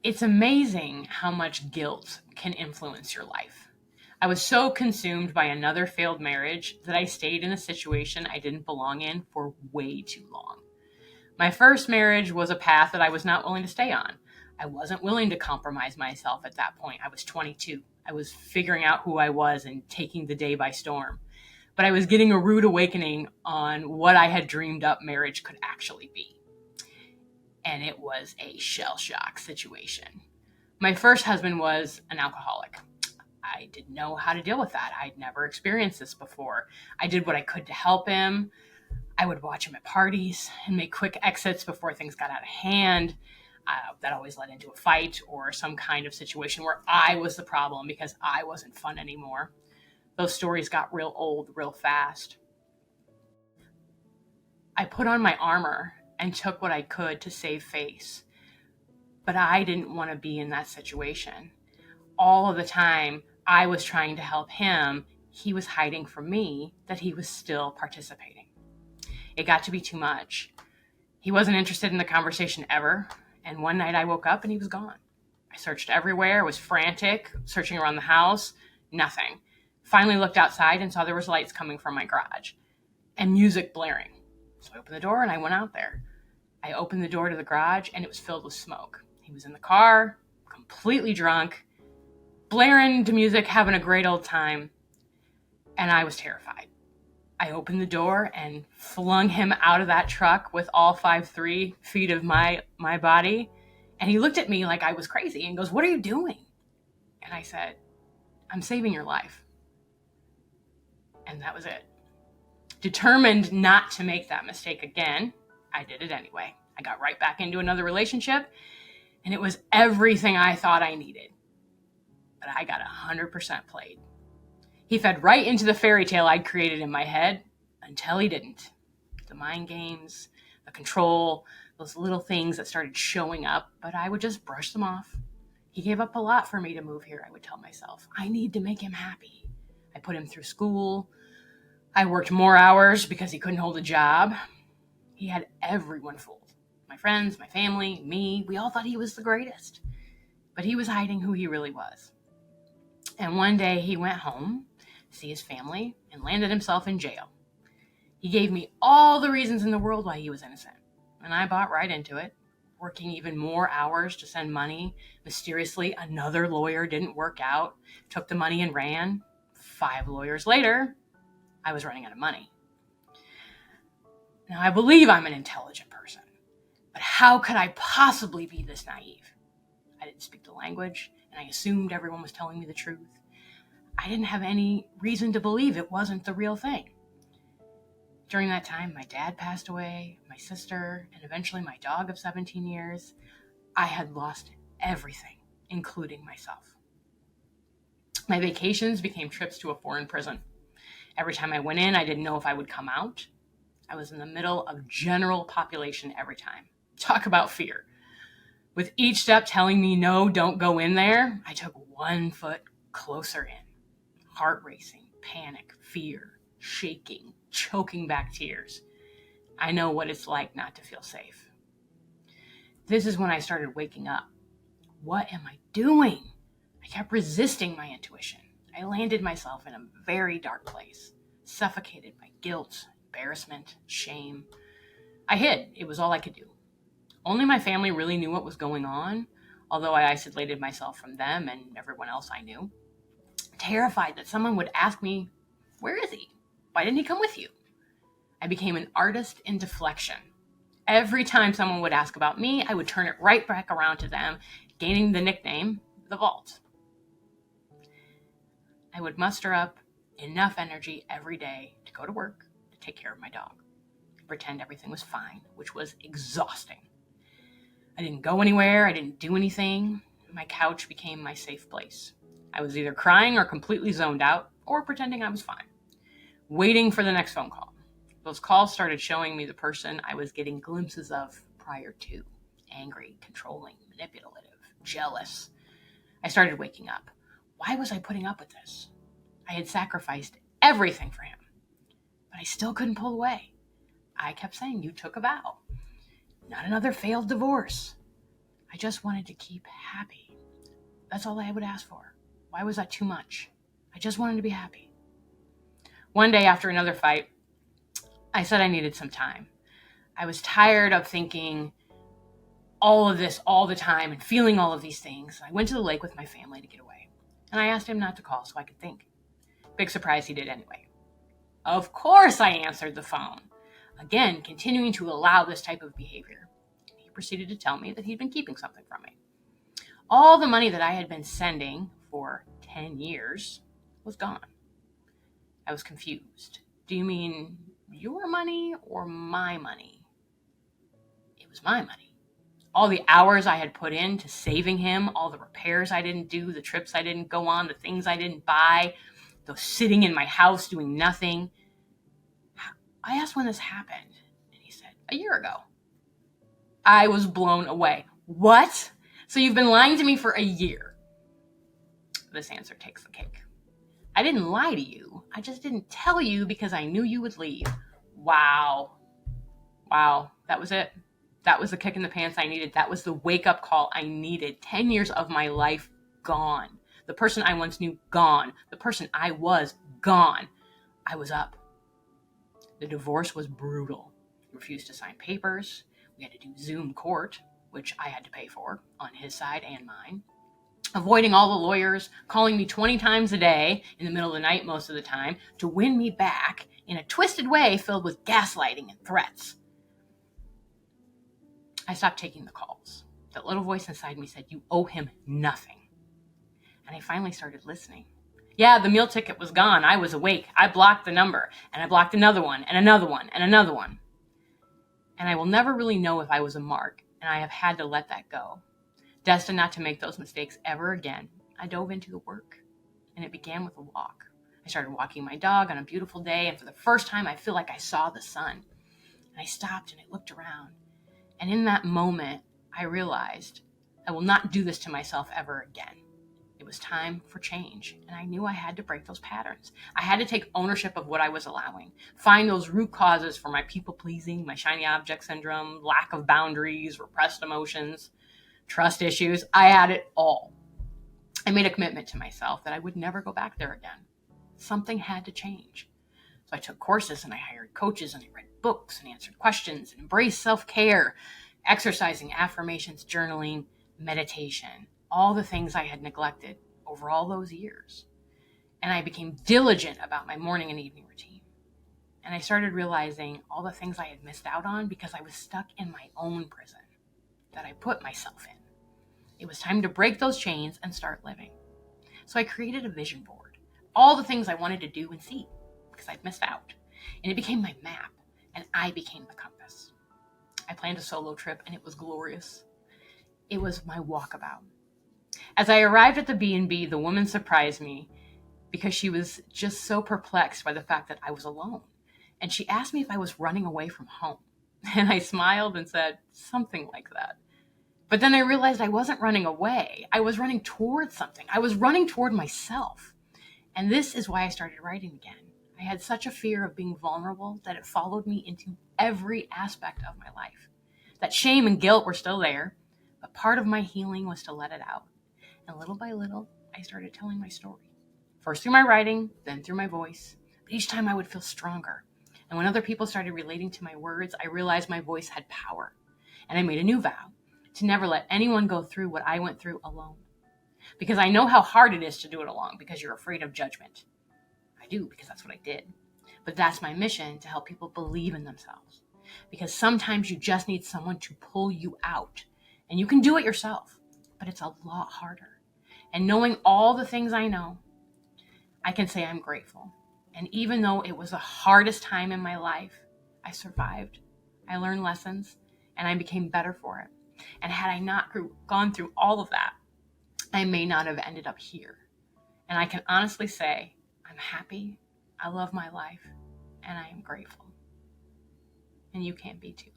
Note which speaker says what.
Speaker 1: It's amazing how much guilt can influence your life. I was so consumed by another failed marriage that I stayed in a situation I didn't belong in for way too long. My first marriage was a path that I was not willing to stay on. I wasn't willing to compromise myself at that point. I was 22. I was figuring out who I was and taking the day by storm. But I was getting a rude awakening on what I had dreamed up marriage could actually be. And it was a shell shock situation. My first husband was an alcoholic. I didn't know how to deal with that. I'd never experienced this before. I did what I could to help him. I would watch him at parties and make quick exits before things got out of hand. That always led into a fight or some kind of situation where I was the problem because I wasn't fun anymore. Those stories got real old real fast. I put on my armor and took what I could to save face. But I didn't want to be in that situation. All of the time, I was trying to help him. He was hiding from me that he was still participating. It got to be too much. He wasn't interested in the conversation ever. And one night I woke up and he was gone. I searched everywhere, was frantic, searching around the house, nothing. Finally looked outside and saw there was lights coming from my garage and music blaring. So I opened the door and I went out there. I opened the door to the garage and it was filled with smoke. He was in the car, completely drunk, blaring to music, having a great old time. And I was terrified. I opened the door and flung him out of that truck with all 5'3" feet of my body. And he looked at me like I was crazy and goes, "What are you doing?" And I said, "I'm saving your life." And that was it. Determined not to make that mistake again, I did it anyway. I got right back into another relationship, and it was everything I thought I needed. But I got 100% played. He fed right into the fairy tale I'd created in my head until he didn't. The mind games, the control, those little things that started showing up, but I would just brush them off. He gave up a lot for me to move here, I would tell myself. I need to make him happy. I put him through school. I worked more hours because he couldn't hold a job. He had everyone fooled. My friends, my family, me, we all thought he was the greatest. But he was hiding who he really was. And one day he went home to see his family and landed himself in jail. He gave me all the reasons in the world why he was innocent. And I bought right into it, working even more hours to send money. Mysteriously, another lawyer didn't work out, took the money and ran. 5 lawyers later, I was running out of money. Now, I believe I'm an intelligent person, but how could I possibly be this naive? I didn't speak the language, and I assumed everyone was telling me the truth. I didn't have any reason to believe it wasn't the real thing. During that time, my dad passed away, my sister, and eventually my dog of 17 years. I had lost everything, including myself. My vacations became trips to a foreign prison. Every time I went in, I didn't know if I would come out. I was in the middle of general population every time. Talk about fear. With each step telling me, no, don't go in there, I took 1 foot closer in. Heart racing, panic, fear, shaking, choking back tears. I know what it's like not to feel safe. This is when I started waking up. What am I doing? I kept resisting my intuition. I landed myself in a very dark place, suffocated by guilt, embarrassment, shame. I hid. It was all I could do. Only my family really knew what was going on, although I isolated myself from them and everyone else I knew. Terrified that someone would ask me, "Where is he? Why didn't he come with you?" I became an artist in deflection. Every time someone would ask about me, I would turn it right back around to them, gaining the nickname, the Vault. I would muster up enough energy every day to go to work, to take care of my dog, to pretend everything was fine, which was exhausting. I didn't go anywhere. I didn't do anything. My couch became my safe place. I was either crying or completely zoned out or pretending I was fine, waiting for the next phone call. Those calls started showing me the person I was getting glimpses of prior to. Angry, controlling, manipulative, jealous. I started waking up. Why was I putting up with this? I had sacrificed everything for him, but I still couldn't pull away. I kept saying, "You took a vow. Not another failed divorce." I just wanted to keep happy. That's all I would ask for. Why was that too much? I just wanted to be happy. One day after another fight, I said I needed some time. I was tired of thinking all of this all the time and feeling all of these things. I went to the lake with my family to get away. And I asked him not to call so I could think. Big surprise, he did anyway. Of course I answered the phone. Again, continuing to allow this type of behavior. He proceeded to tell me that he'd been keeping something from me. All the money that I had been sending for 10 years was gone. I was confused. Do you mean your money or my money? It was my money. All the hours I had put into saving him, all the repairs I didn't do, the trips I didn't go on, the things I didn't buy, those sitting in my house doing nothing. I asked when this happened, and he said, a year ago. I was blown away. What? So you've been lying to me for a year? This answer takes the cake. I didn't lie to you. I just didn't tell you because I knew you would leave. Wow. That was it. That was the kick in the pants I needed. That was the wake-up call I needed. 10 years of my life gone. The person I once knew, gone. The person I was, gone. I was up. The divorce was brutal. He refused to sign papers. We had to do Zoom court, which I had to pay for on his side and mine. Avoiding all the lawyers, calling me 20 times a day in the middle of the night most of the time to win me back in a twisted way filled with gaslighting and threats. I stopped taking the calls. That little voice inside me said, you owe him nothing. And I finally started listening. Yeah, the meal ticket was gone. I was awake. I blocked the number, and I blocked another one, and another one, and another one. And I will never really know if I was a mark, and I have had to let that go. Destined not to make those mistakes ever again, I dove into the work, and it began with a walk. I started walking my dog on a beautiful day, and for the first time, I feel like I saw the sun. And I stopped, and I looked around. And in that moment, I realized I will not do this to myself ever again. It was time for change, and I knew I had to break those patterns. I had to take ownership of what I was allowing, find those root causes for my people-pleasing, my shiny object syndrome, lack of boundaries, repressed emotions, trust issues. I had it all. I made a commitment to myself that I would never go back there again. Something had to change. So I took courses, and I hired coaches, and I read books and answered questions and embraced self-care, exercising, affirmations, journaling, meditation, all the things I had neglected over all those years. And I became diligent about my morning and evening routine. And I started realizing all the things I had missed out on because I was stuck in my own prison that I put myself in. It was time to break those chains and start living. So I created a vision board, all the things I wanted to do and see because I'd missed out. And it became my map, and I became the compass. I planned a solo trip, and it was glorious. It was my walkabout. As I arrived at the B&B, the woman surprised me because she was just so perplexed by the fact that I was alone. And she asked me if I was running away from home. And I smiled and said, something like that. But then I realized I wasn't running away. I was running towards something. I was running toward myself. And this is why I started writing again. I had such a fear of being vulnerable that it followed me into every aspect of my life. That shame and guilt were still there, but part of my healing was to let it out. And little by little, I started telling my story. First through my writing, then through my voice. But each time I would feel stronger. And when other people started relating to my words, I realized my voice had power. And I made a new vow to never let anyone go through what I went through alone. Because I know how hard it is to do it alone because you're afraid of judgment. I do because that's what I did. But that's my mission, to help people believe in themselves. Because sometimes you just need someone to pull you out. And you can do it yourself, but it's a lot harder. And knowing all the things I know, I can say I'm grateful. And even though it was the hardest time in my life, I survived. I learned lessons, and I became better for it. And had I not gone through all of that, I may not have ended up here. And I can honestly say, I'm happy, I love my life, and I am grateful. And you can be too.